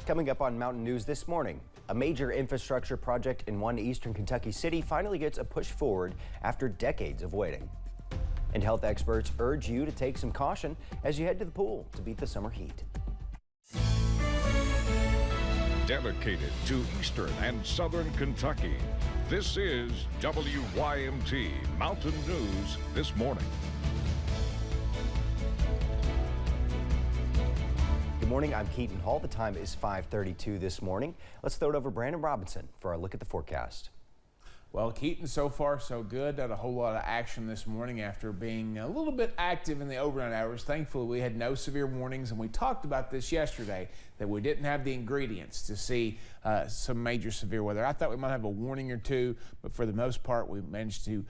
Coming up on Mountain News this morning, a major infrastructure project in one eastern Kentucky city finally gets a push forward after decades of waiting. And health experts urge you to take some caution as you head to the pool to beat the summer heat. Dedicated to eastern and southern Kentucky, this is WYMT Mountain News this morning. Good morning, I'm Keaton Hall. The time is 5:32 this morning. Let's throw it over to Brandon Robinson for our look at the forecast. Well, Keaton, so far so good. Not a whole lot of action this morning after being a little bit active in the overnight hours. Thankfully, we had no severe warnings, and we talked about this yesterday, that we didn't have the ingredients to see some major severe weather. I thought we might have a warning or two, but for the most part, we managed to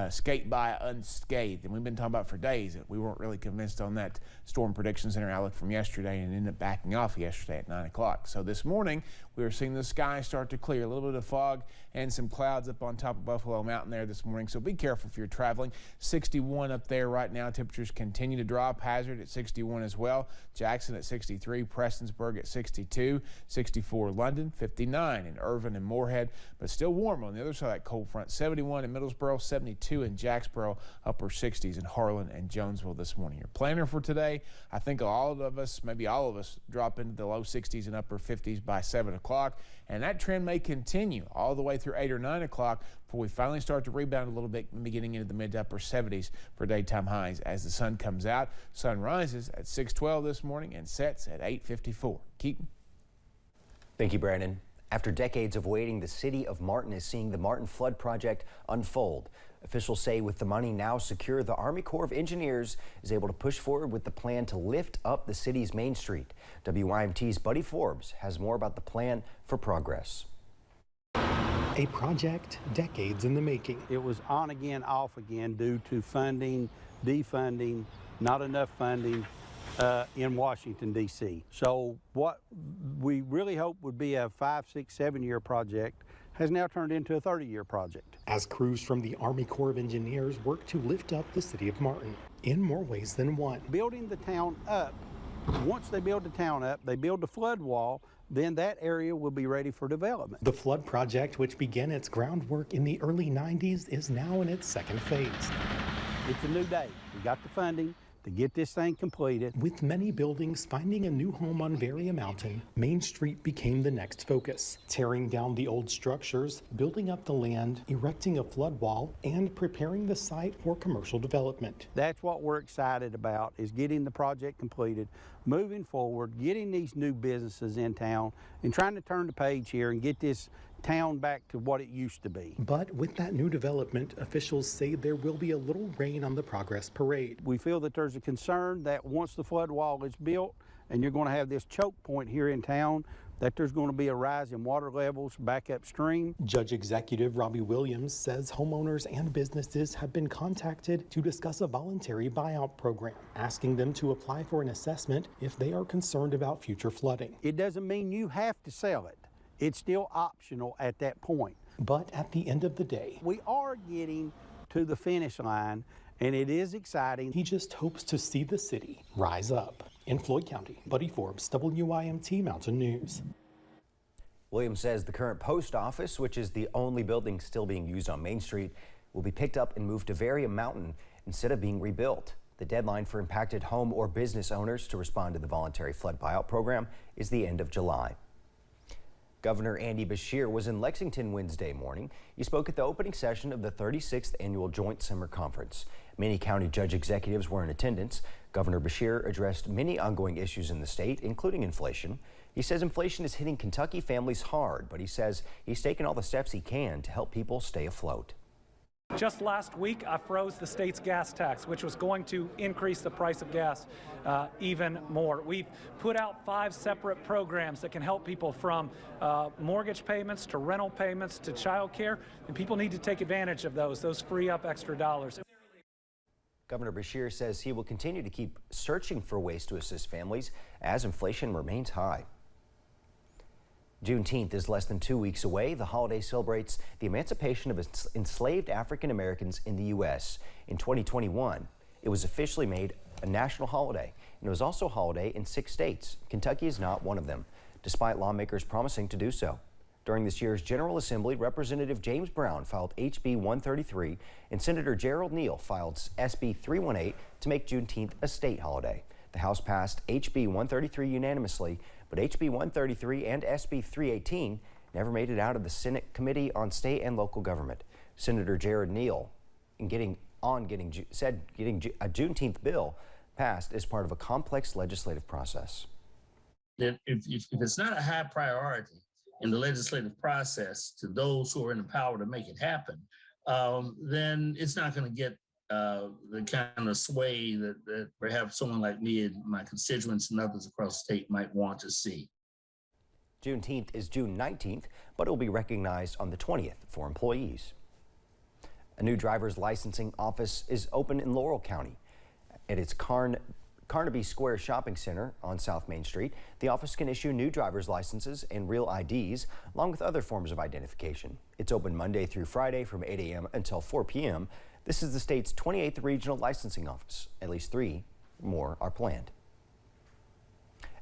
skate by unscathed. And we've been talking about for days that we weren't really convinced on that storm prediction center outlook from yesterday, and ended up backing off yesterday at 9 o'clock. So this morning, we were seeing the sky start to clear, a little bit of fog and some clouds up on top of Buffalo Mountain there this morning. So be careful if you're traveling. 61 up there right now. Temperatures continue to drop. Hazard at 61 as well. Jackson at 63. Prestonsburg at 62. 64 London. 59 in Irvin and Moorhead, but still warm on the other side of that cold front. 71 in Middlesboro. 72 in Jacksboro. Upper 60s in Harlan and Jonesville this morning. Your planner for today, I think all of us, maybe all of us, drop into the low 60s and upper 50s by 7 o'clock. And that trend may continue all the way through 8 or 9 o'clock before we finally start to rebound a little bit, beginning into the mid to upper 70s for daytime highs as the sun comes out. Sun rises at 6:12 this morning and sets at 8:54. Keaton. Thank you, Brandon. After decades of waiting, the city of Martin is seeing the Martin Flood Project unfold. Officials say with the money now secure, the Army Corps of Engineers is able to push forward with the plan to lift up the city's Main Street. WYMT's Buddy Forbes has more about the plan for progress. A project decades in the making. It was on again, off again due to funding, defunding, not enough funding in Washington, D.C. So what we really hoped would be a 5, 6, 7-year project has now turned into a 30-year project. As crews from the Army Corps of Engineers work to lift up the city of Martin in more ways than one. Building the town up, once they build the town up, they build the flood wall, then that area will be ready for development. The flood project, which began its groundwork in the early 90s, is now in its second phase. It's a new day. We got the funding to get this thing completed. With many buildings finding a new home on Varia Mountain, Main Street became the next focus. Tearing down the old structures, building up the land, erecting a flood wall, and preparing the site for commercial development. That's what we're excited about, is getting the project completed, moving forward, getting these new businesses in town, and trying to turn the page here and get this town back to what it used to be. But with that new development, officials say there will be a little rain on the progress parade. We feel that there's a concern that once the flood wall is built and you're going to have this choke point here in town, that there's going to be a rise in water levels back upstream. Judge Executive Robbie Williams says homeowners and businesses have been contacted to discuss a voluntary buyout program, asking them to apply for an assessment if they are concerned about future flooding. It doesn't mean you have to sell it. It's still optional at that point. But at the end of the day, we are getting to the finish line, and it is exciting. He just hopes to see the city rise up. In Floyd County, Buddy Forbes, WYMT Mountain News. Williams says the current post office, which is the only building still being used on Main Street, will be picked up and moved to Varia Mountain instead of being rebuilt. The deadline for impacted home or business owners to respond to the voluntary flood buyout program is the end of July. Governor Andy Beshear was in Lexington Wednesday morning. He spoke at the opening session of the 36th Annual Joint Summer Conference. Many county judge executives were in attendance. Governor Beshear addressed many ongoing issues in the state, including inflation. He says inflation is hitting Kentucky families hard, but he says he's taken all the steps he can to help people stay afloat. Just last week, I froze the state's gas tax, which was going to increase the price of gas even more. We've put out 5 separate programs that can help people from mortgage payments to rental payments to child care, and people need to take advantage of those. Those free up extra dollars. Governor Beshear says he will continue to keep searching for ways to assist families as inflation remains high. Juneteenth is less than 2 weeks away. The holiday celebrates the emancipation of enslaved African Americans in the U.S. In 2021, it was officially made a national holiday, and it was also a holiday in 6 states. Kentucky is not one of them. despite lawmakers promising to do so. During this year's General Assembly, Representative James Brown filed HB 133 and Senator Gerald Neal filed SB 318 to make Juneteenth a state holiday. The House passed HB 133 unanimously, but HB 133 and SB 318 never made it out of the Senate Committee on State and Local Government. Senator Gerald Neal said getting a Juneteenth bill passed is part of a complex legislative process. If it's not a high priority in the legislative process to those who are in the power to make it happen, then it's not going to get the kind of sway that perhaps someone like me and my constituents and others across the state might want to see. Juneteenth is June 19th, but it will be recognized on the 20th for employees. A new driver's licensing office is open in Laurel County. At its Carnaby Square Shopping Center on South Main Street, the office can issue new driver's licenses and real IDs, along with other forms of identification. It's open Monday through Friday from 8 a.m. until 4 p.m. This is the state's 28th regional licensing office. At least 3 more are planned.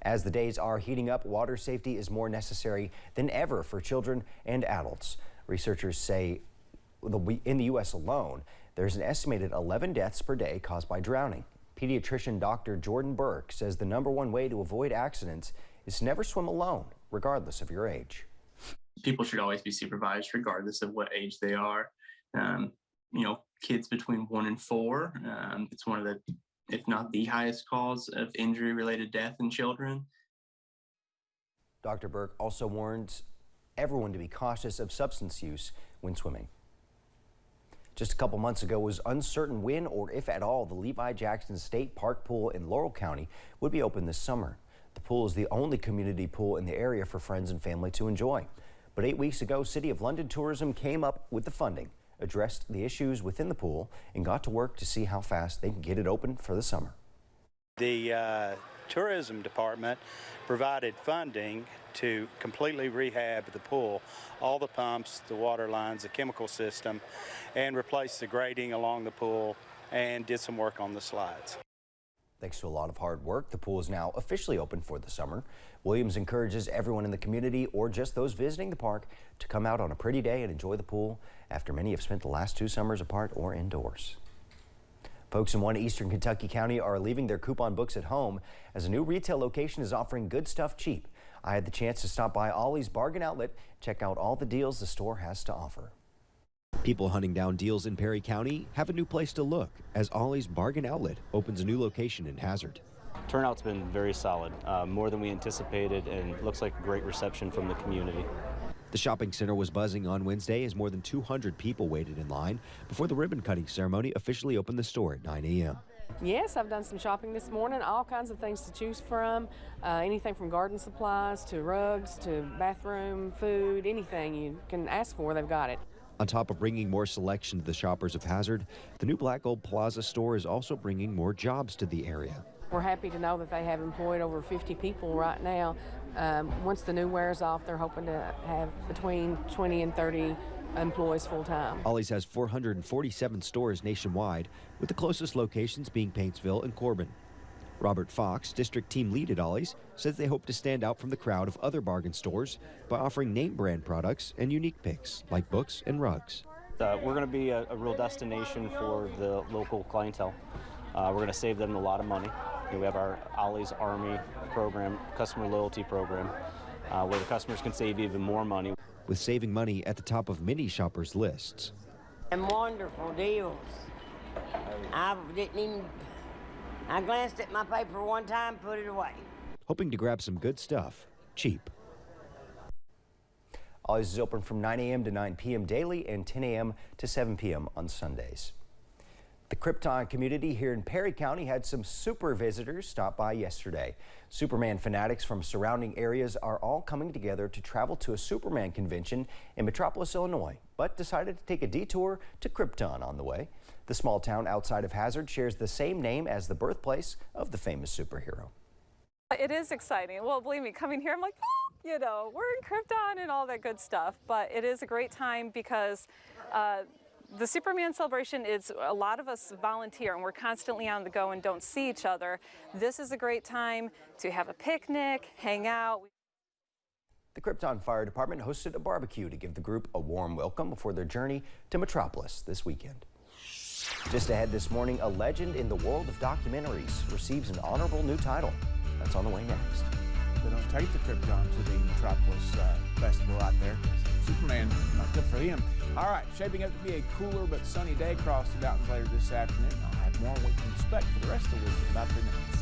As the days are heating up, water safety is more necessary than ever for children and adults. Researchers say in the U.S. alone, there's an estimated 11 deaths per day caused by drowning. Pediatrician Dr. Jordan Burke says the #1 way to avoid accidents is to never swim alone, regardless of your age. People should always be supervised regardless of what age they are. Kids between 1 and 4, it's one of the, if not the highest cause of injury-related death in children. Dr. Burke also warns everyone to be cautious of substance use when swimming. Just a couple months ago, it was uncertain when or if at all the Levi Jackson State Park pool in Laurel County would be open this summer. The pool is the only community pool in the area for friends and family to enjoy. But 8 weeks ago, City of London Tourism came up with the funding, addressed the issues within the pool, and got to work to see how fast they can get it open for the summer. The tourism department provided funding to completely rehab the pool, all the pumps, the water lines, the chemical system, and replace the grading along the pool, and did some work on the slides. Thanks to a lot of hard work, the pool is now officially open for the summer. Williams encourages everyone in the community or just those visiting the park to come out on a pretty day and enjoy the pool after many have spent the last 2 summers apart or indoors. Folks in one eastern Kentucky county are leaving their coupon books at home as a new retail location is offering good stuff cheap. I had the chance to stop by Ollies Bargain Outlet, check out all the deals the store has to offer. People hunting down deals in Perry County have a new place to look as Ollies Bargain Outlet opens a new location in Hazard. Turnout's been very solid, more than we anticipated, and looks like a great reception from the community. The shopping center was buzzing on Wednesday as more than 200 people waited in line before the ribbon cutting ceremony officially opened the store at 9 a.m. Yes, I've done some shopping this morning, all kinds of things to choose from, anything from garden supplies to rugs to bathroom, food, anything you can ask for, they've got it. On top of bringing more selection to the shoppers of Hazard, the new Black Gold Plaza store is also bringing more jobs to the area. We're happy to know that they have employed over 50 people right now. Once the new wears off, they're hoping to have between 20 and 30 employees full-time. Ollies has 447 stores nationwide, with the closest locations being Paintsville and Corbin. Robert Fox, district team lead at Ollies, says they hope to stand out from the crowd of other bargain stores by offering name brand products and unique picks like books and rugs. We're going to be a real destination for the local clientele. We're going to save them a lot of money. We have our Ollies Army program, customer loyalty program, where the customers can save even more money. With saving money at the top of many shoppers' lists. And wonderful deals. I glanced at my paper one time, put it away. Hoping to grab some good stuff, cheap. Ollies is open from 9 a.m. to 9 p.m. daily and 10 a.m. to 7 p.m. on Sundays. The Krypton community here in Perry County had some super visitors stop by yesterday. Superman fanatics from surrounding areas are all coming together to travel to a Superman convention in Metropolis, Illinois, but decided to take a detour to Krypton on the way. The small town outside of Hazard shares the same name as the birthplace of the famous superhero. It is exciting. Well, believe me, coming here, I'm like, oh, you know, we're in Krypton and all that good stuff. But it is a great time because the Superman celebration is, a lot of us volunteer and we're constantly on the go and don't see each other. This is a great time to have a picnic, hang out. The Krypton Fire Department hosted a barbecue to give the group a warm welcome before their journey to Metropolis this weekend. Just ahead this morning, a legend in the world of documentaries receives an honorable new title. That's on the way next. They don't take the Krypton to the Metropolis Festival out there. Superman, not good for him. All right, shaping up to be a cooler but sunny day across the mountains later this afternoon. I'll have more on what you can expect for the rest of the week in about 3 minutes.